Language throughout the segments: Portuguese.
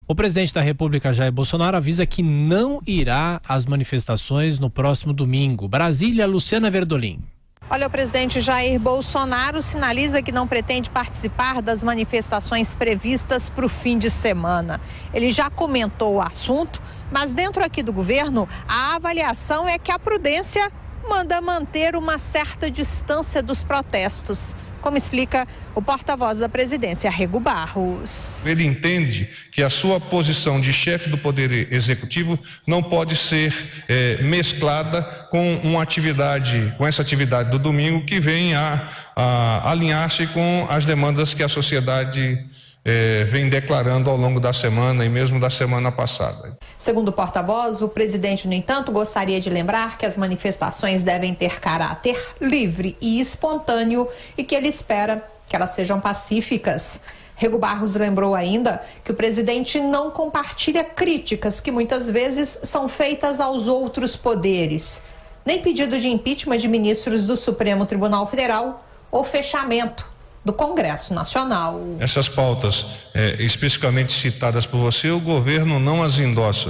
O presidente da República, Jair Bolsonaro, avisa que não irá às manifestações no próximo domingo. Brasília, Luciana Verdolim. Olha, o presidente Jair Bolsonaro sinaliza que não pretende participar das manifestações previstas para o fim de semana. Ele já comentou o assunto, mas dentro aqui do governo, a avaliação é que a prudência manda manter uma certa distância dos protestos, como explica o porta-voz da presidência, Rego Barros. Ele entende que a sua posição de chefe do Poder Executivo não pode ser mesclada com essa atividade do domingo que vem a alinhar-se com as demandas que a sociedade vem declarando ao longo da semana e mesmo da semana passada. Segundo o porta-voz, o presidente, no entanto, gostaria de lembrar que as manifestações devem ter caráter livre e espontâneo e que ele espera que elas sejam pacíficas. Rego Barros lembrou ainda que o presidente não compartilha críticas que muitas vezes são feitas aos outros poderes, nem pedido de impeachment de ministros do Supremo Tribunal Federal ou fechamento do Congresso Nacional. Essas pautas especificamente citadas por você, o governo não as endossa.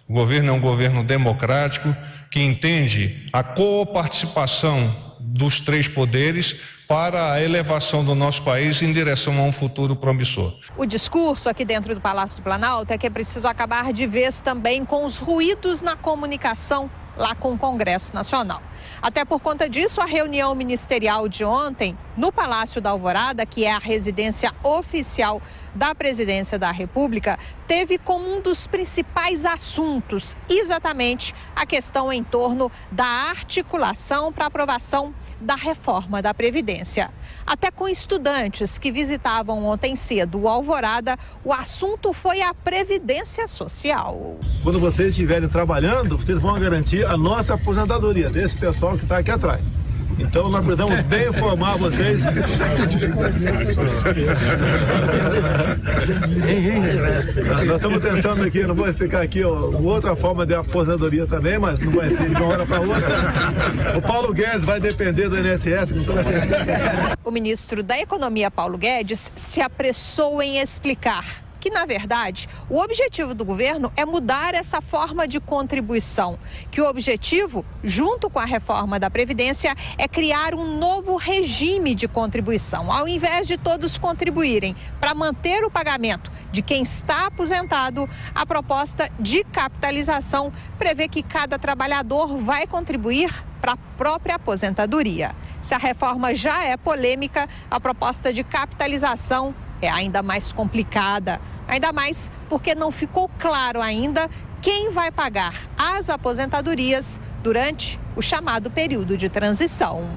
O governo é um governo democrático que entende a coparticipação dos três poderes para a elevação do nosso país em direção a um futuro promissor. O discurso aqui dentro do Palácio do Planalto é que é preciso acabar de vez também com os ruídos na comunicação lá com o Congresso Nacional. Até por conta disso, a reunião ministerial de ontem no Palácio da Alvorada, que é a residência oficial da Presidência da República, teve como um dos principais assuntos exatamente a questão em torno da articulação para aprovação da reforma da Previdência. Até com estudantes que visitavam ontem cedo o Alvorada, o assunto foi a Previdência Social. Quando vocês estiverem trabalhando, vocês vão garantir a nossa aposentadoria, desse pessoal que está aqui atrás. Então nós precisamos bem informar vocês. Nós estamos tentando aqui, não vou explicar aqui outra forma de aposentadoria também, mas não vai ser de uma hora para outra. O Paulo Guedes vai depender do INSS. O ministro da Economia, Paulo Guedes, se apressou em explicar que, na verdade, o objetivo do governo é mudar essa forma de contribuição, que o objetivo, junto com a reforma da Previdência, é criar um novo regime de contribuição. Ao invés de todos contribuírem para manter o pagamento de quem está aposentado, a proposta de capitalização prevê que cada trabalhador vai contribuir para a própria aposentadoria. Se a reforma já é polêmica, a proposta de capitalização é ainda mais complicada. Ainda mais porque não ficou claro ainda quem vai pagar as aposentadorias durante o chamado período de transição.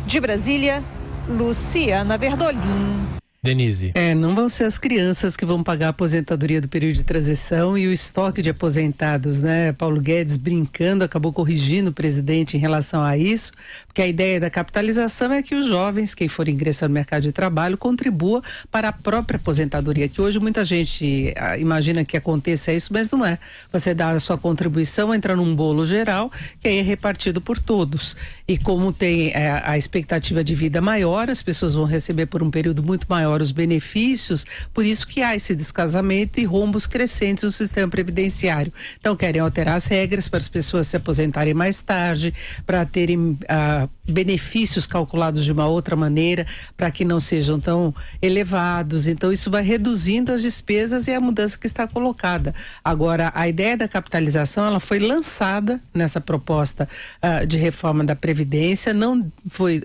De Brasília, Luciana Verdolim. Denise. Não vão ser as crianças que vão pagar a aposentadoria do período de transição e o estoque de aposentados, né? Paulo Guedes brincando, acabou corrigindo o presidente em relação a isso, porque a ideia da capitalização é que os jovens, quem for ingressar no mercado de trabalho, contribua para a própria aposentadoria, que hoje muita gente imagina que aconteça isso, mas não é. Você dá a sua contribuição, entra num bolo geral, que aí é repartido por todos. E como tem a expectativa de vida maior, as pessoas vão receber por um período muito maior os benefícios, por isso que há esse descasamento e rombos crescentes no sistema previdenciário. Então querem alterar as regras para as pessoas se aposentarem mais tarde, para terem benefícios calculados de uma outra maneira, para que não sejam tão elevados. Então isso vai reduzindo as despesas e a mudança que está colocada. Agora, a ideia da capitalização, ela foi lançada nessa proposta de reforma da Previdência, não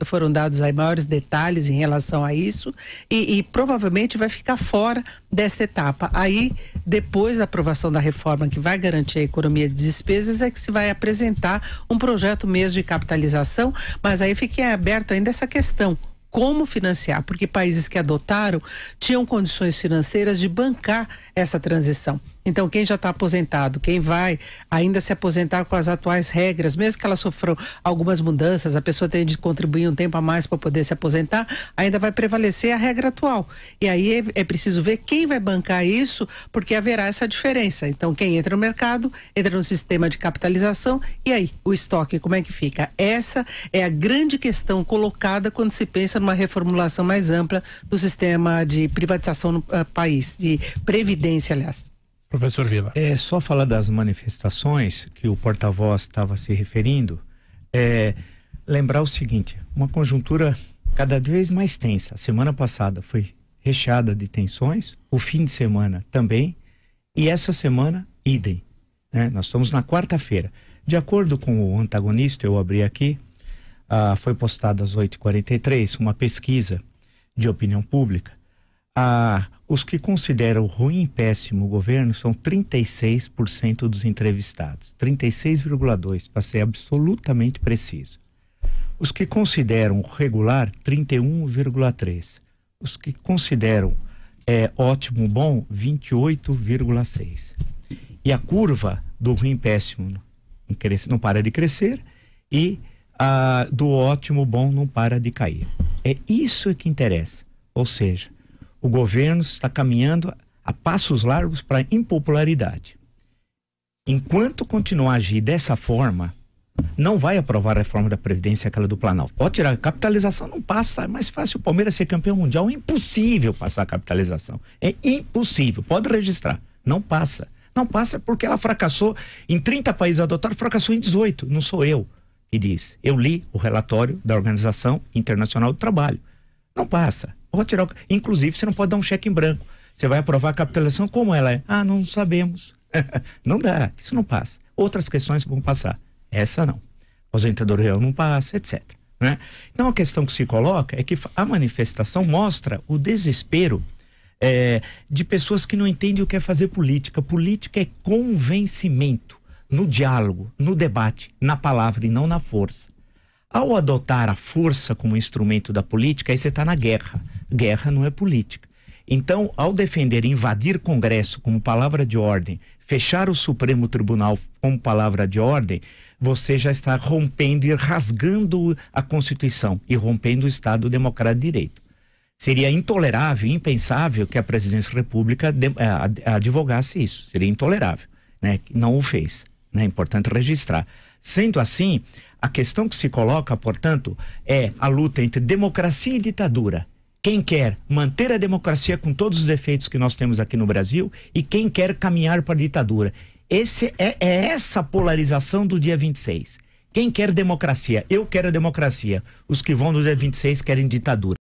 foram dados aí maiores detalhes em relação a isso e provavelmente vai ficar fora desta etapa. Aí, depois da aprovação da reforma que vai garantir a economia de despesas, é que se vai apresentar um projeto mesmo de capitalização, mas aí fica aberto ainda essa questão. Como financiar? Porque países que adotaram tinham condições financeiras de bancar essa transição. Então, quem já está aposentado, quem vai ainda se aposentar com as atuais regras, mesmo que ela sofreu algumas mudanças, a pessoa tem de contribuir um tempo a mais para poder se aposentar, ainda vai prevalecer a regra atual. E aí é preciso ver quem vai bancar isso, porque haverá essa diferença. Então, quem entra no mercado, entra no sistema de capitalização, e aí, o estoque, como é que fica? Essa é a grande questão colocada quando se pensa numa reformulação mais ampla do sistema de privatização no país, de previdência, aliás. Professor Vila. É só falar das manifestações que o porta-voz estava se referindo, lembrar o seguinte: uma conjuntura cada vez mais tensa. A semana passada foi recheada de tensões, o fim de semana também, e essa semana, idem, né? Nós estamos na quarta-feira. De acordo com o antagonista, eu abri aqui, foi postado às 8h43, uma pesquisa de opinião pública. Os que consideram ruim e péssimo o governo são 36% dos entrevistados, 36,2%, para ser absolutamente preciso. Os que consideram regular, 31,3%. Os que consideram ótimo, bom, 28,6%. E a curva do ruim e péssimo não para de crescer e do ótimo, bom não para de cair. É isso que interessa. Ou seja, o governo está caminhando a passos largos para a impopularidade. Enquanto continuar a agir dessa forma, não vai aprovar a reforma da Previdência, aquela do Planalto. Pode tirar a capitalização, não passa. É mais fácil o Palmeiras ser campeão mundial. É impossível passar a capitalização. É impossível. Pode registrar. Não passa. Não passa porque ela fracassou em 30 países adotados, fracassou em 18. Não sou eu que disse. Eu li o relatório da Organização Internacional do Trabalho. Não passa. Pode tirar. Inclusive, você não pode dar um cheque em branco. Você vai aprovar a capitalização como ela é. Não sabemos. Não dá. Isso não passa. Outras questões vão passar. Essa não. Aposentadoria real não passa, etc. Né? Então a questão que se coloca é que a manifestação mostra o desespero de pessoas que não entendem o que é fazer política. Política é convencimento, no diálogo, no debate, na palavra e não na força. Ao adotar a força como instrumento da política, aí você está na guerra. Guerra não é política. Então, ao defender invadir Congresso como palavra de ordem, fechar o Supremo Tribunal como palavra de ordem, você já está rompendo e rasgando a Constituição e rompendo o Estado Democrático de Direito. Seria intolerável, impensável que a Presidência da República advogasse isso. Seria intolerável, né? Não o fez, né? É importante registrar. Sendo assim, a questão que se coloca, portanto, é a luta entre democracia e ditadura. Quem quer manter a democracia com todos os defeitos que nós temos aqui no Brasil e quem quer caminhar para a ditadura. É essa polarização do dia 26. Quem quer democracia? Eu quero a democracia. Os que vão no dia 26 querem ditadura.